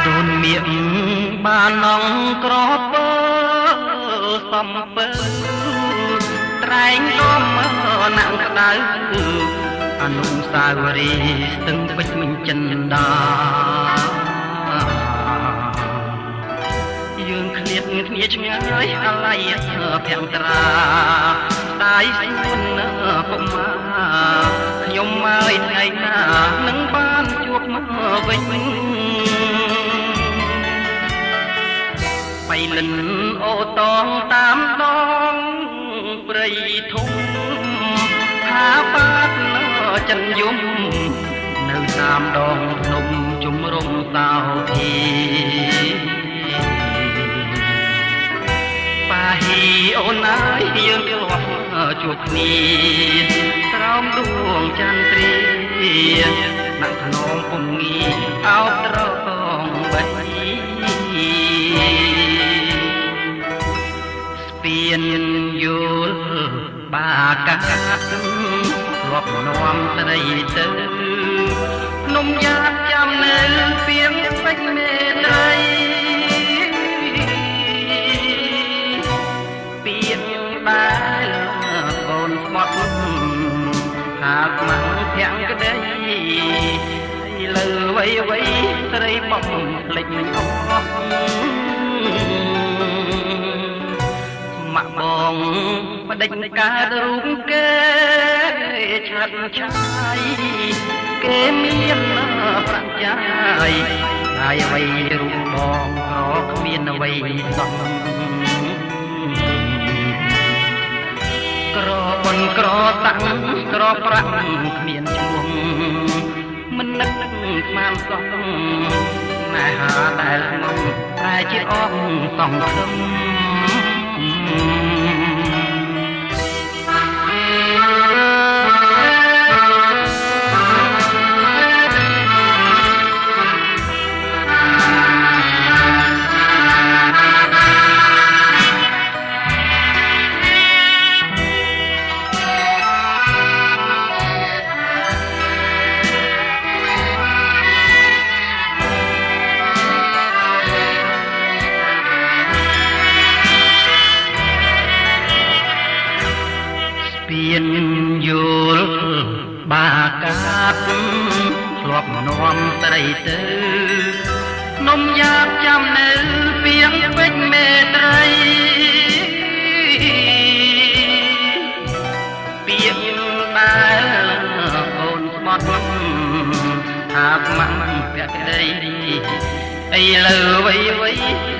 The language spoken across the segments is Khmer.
សូនមៀកបាននងក្រពើសំពើត្រែងលំណាំងក្តៅអនុស្សាវរីយ៍ស្ទឹងពេជ្រចិនដាយើងឃ្លាតគ្នាឆ្ងាយអាឡ័យភាំងត្រាតាយសួនពុកម៉ាខ្ញុំមកថ្ងៃណានឹងបានជួបមកវិញបៃលិនអូតងតាមដងព្រៃធំថាបាត់ចិនយំនៅតាមដងភ្នំជំរំសោធីបាហ៊ីអូនអើយយើងធ្លាប់ជួបគ្នាក្រោមដួងចន្ទ្រាណាក់ធ្នមពុំងាអោបត្រងបេះស្ពានយល់បាកាធ្លាប់នាំត្រីទៅភ្នំយ៉ាប់ចាំនៅពីងពេជ្រមេត្រីពីងដែលកូនស្មត់ថាស្មាំងភាំងក្តីលើវៃវៃត្រីបំភ្លេចអស់ម៉ាក់បងបដិញកើតរូបគេឆាត់ឆាយគេមានប្រាក់ចាយហើយអ្វីរូបបងក៏គ្មានអ្វីសោះក្របនក្រតាំងក្រប្រាក់គ្មានឈ្មោះមិននឹកស្មានសោះណែហាដែលមកតែជាអស់សង្ឃឹមយល់បាកាត់ធ្លាប់នាំត្រីទៅនំយ៉ាប់ចាំនៅពីងពេជ្រមេត្រីពីងដែលកូនស្មត់ថាស្មាំងភក្តីឥឡូវវៃវៃ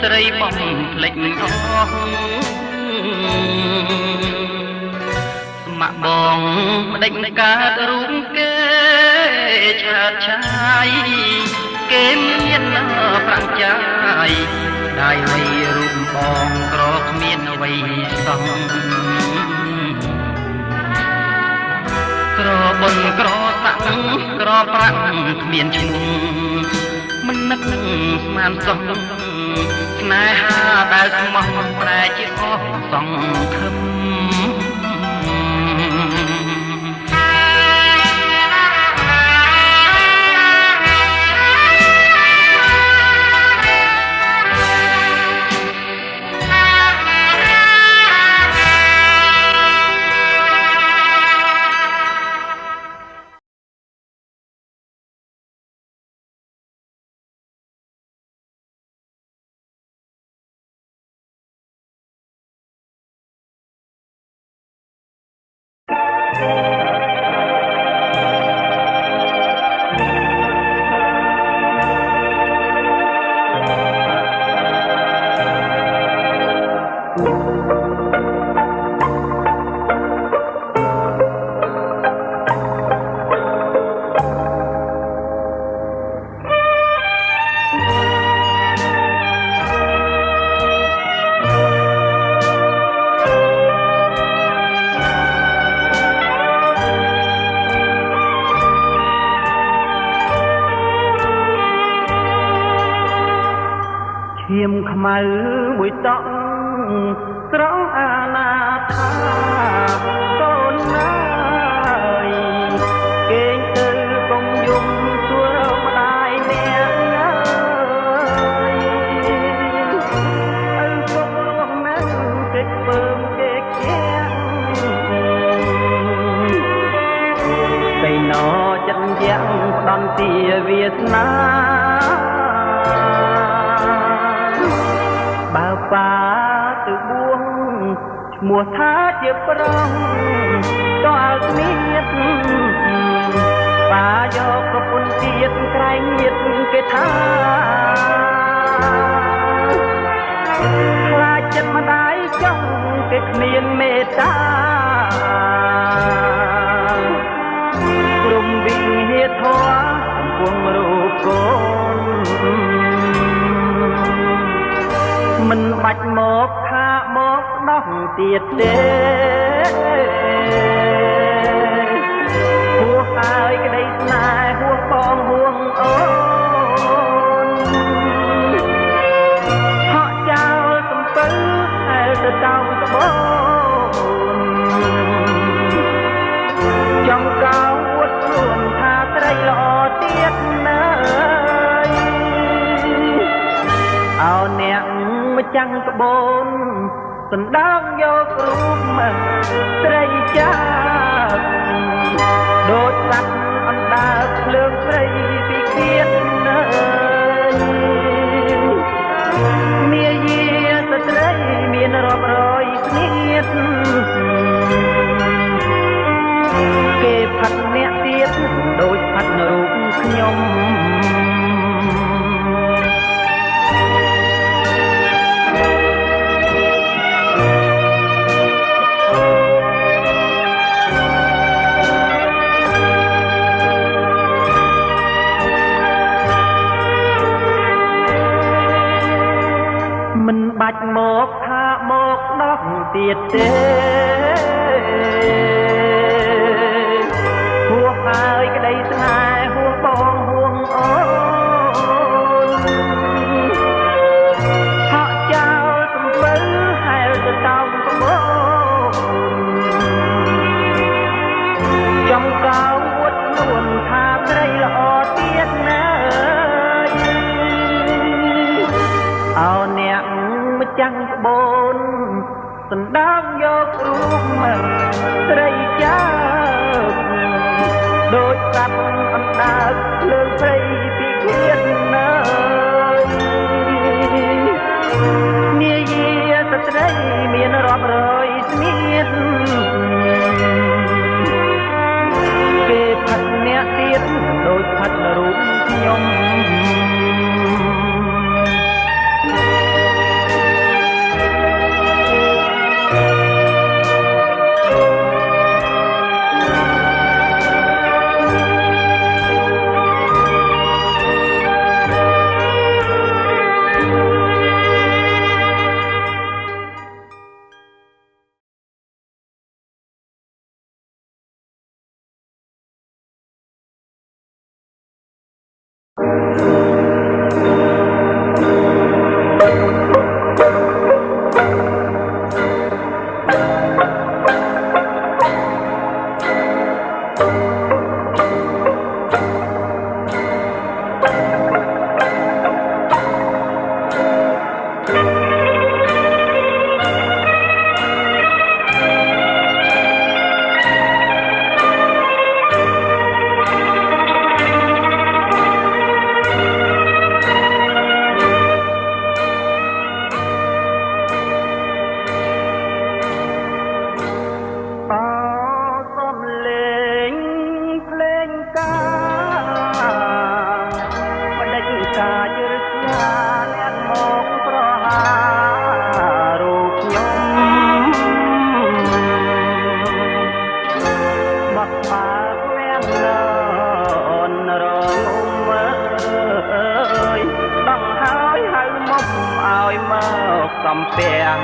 ត្រីបំភ្លេចអស់ម៉ាក់បងបដិញកើតរូបគេឆាតឆាយគេមានប្រាក់ចាយได้វៃរូបបងក្រគ្មានអ្វីសោះក្របុនក្រសាក់ក្រប្រាក់គ្មានឈ្មោះមិននឹកស្មានសោះស្នេហាដែលស្មោះប្រែជាអស់សង្ឃឹមឈាមខ្មៅមួយតក់ស្រង់អាណាថាកូនណាយគេងទៅកុំយំសួរម្ដាយអ្នក มัวท้าเจ็บร้องต่อเมียดป่ายกกระปุ่นเตียดไกลเงียดเกท้าคลายจัดมาได้จ้องเก็บเนียนเมตตากลุ่มบินเฮียทวาพวงรูปโกนมันบัดหมกข้าหมกน้องเตียดเด้หัวหายก็ได้นายหัวปองห่วงโอนเหาะเจ้าสมปื้อให้จะเจ้าตะบนจงเก่าวัดรวมทาไตรหล่อเตียดเนยเอาเนียงมาจังตะบนสันดางโยกรูปมันไตรจ้าโดดสักอันดาเลื่องไตรปีเกียดเนยเมียเยียสไตรเมียนรอบรอยเนียดเก็บผัดเนียเตียดโดยผัดรูปขยมมันบัดหมกท่าหมกน้องเตียดเด้หัวหายก็ได้สลายหัวปองห่วงโอนเพราะเจ้าสมปื้อให้จะเจ้าสมบูรณ์จงเก่าวัดนวลทาไตรหล่อเตียดเนยเอาเนี่ยมาจังบนสันดางโยกรูปมันไตรจ้าโดยสัตว์อันดาเลื่องไตรปีเกียดเนยเมียเยียสไตรเมียนรอบรอยเนียดเก็บผัดเนียเตียดโดยผัดรูปยมសំពាំង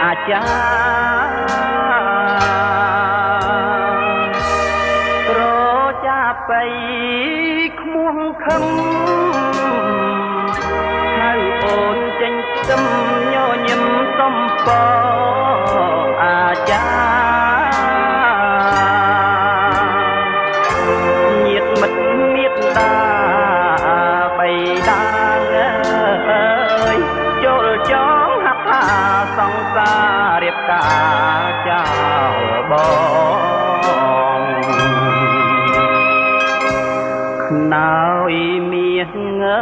អាចារ្យរចាប់ไปខ្មួងខឹមហៅអូនចេញស្ទឹមញញឹមសំពអាចារ្យញាតិមិត្តមេត្តាបៃតាចូលចងហាក់ថាសង្សាររៀបការចោលបងខ្នើយមាសងើ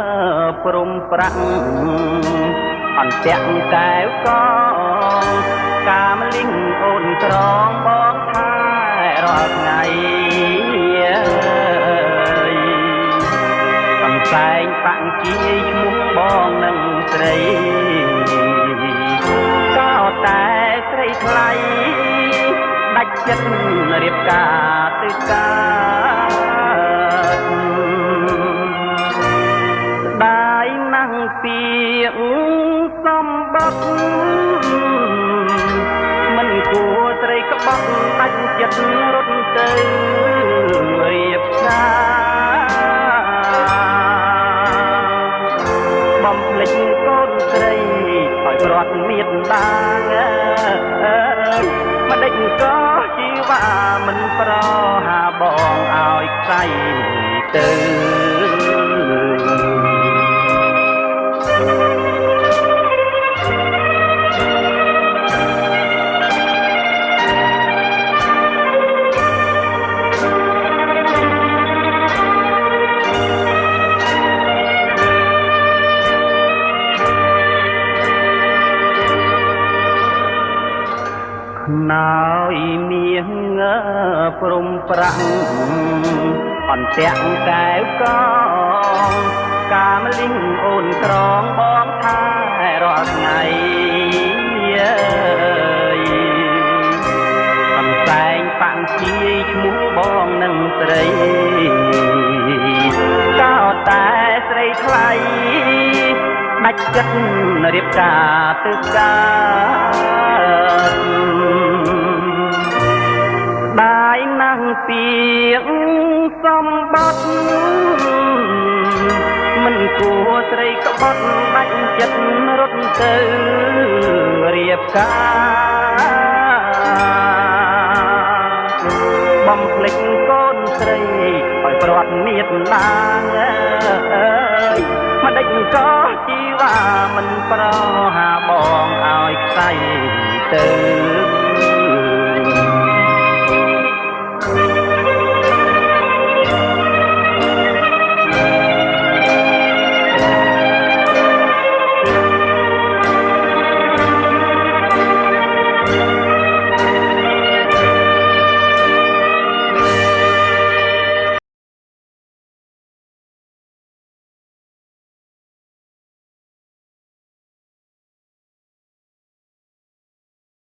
ព្រំប្រាក់អន្ទាក់កែវក កាមលិញអូនក្រងបងថែរាល់ថ្ងៃកំសែងបាក់ជាឈ្មោះបងនឹងស្រីក៏តែស្រីថ្លៃដាច់ចិត្តរៀបការទៅកើតស្ដាយណាស់ពីសម្បត្តិមិនគួរត្រីក្បត់ដាច់ចិត្តរត់ទៅរៀបការបំភ្លេចកូនស្រីឲ្យប្រត់មៀតដាមិនដេចក៏ជីវ៉ាមិនប្រហាបងឲ្យខ្សែទៅណយមាសព្រំប្រាំងអន្ទាក់កែវកងកាមលិញអូនក្រងបងថែរាល់ថ្ងៃកំសែងបាក់ជាឈ្មោះបងនឹងស្រីក៏តែស្រីថ្លៃដាច់ចិត្តរៀបការទៅកើតដាយណាស់ពីសម្បត្តិមិនគួរស្រីក្បត់ដាច់ចិត្តរត់ទៅរៀបការបំភ្លេចកូនស្រីឲ្យប្រត់មៀតណាមិនដេចក៏ជីវ៉ាមិនប្រហាបងឲ្យខ្សែទៅ